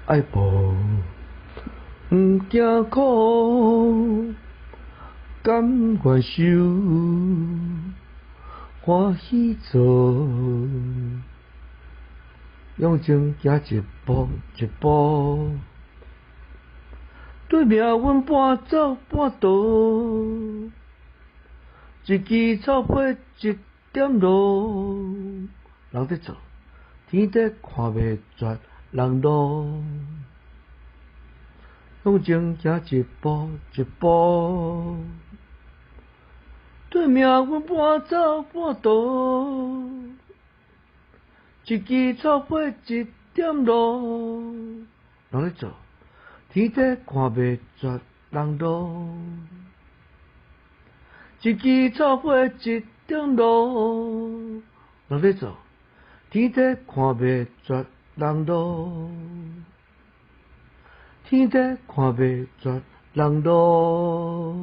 爱步，毋惊苦，甘愿受，欢喜做。用情行一步一步，对命运半走半逃。一枝草花一点露，人在做，天地看袂绝人路。用情行一步一步，对命运半走半逃。一枝草花一点露，人在做，天地看袂绝人路。一枝草花一点露，人在做，天地看袂绝人路。天地看袂绝人路。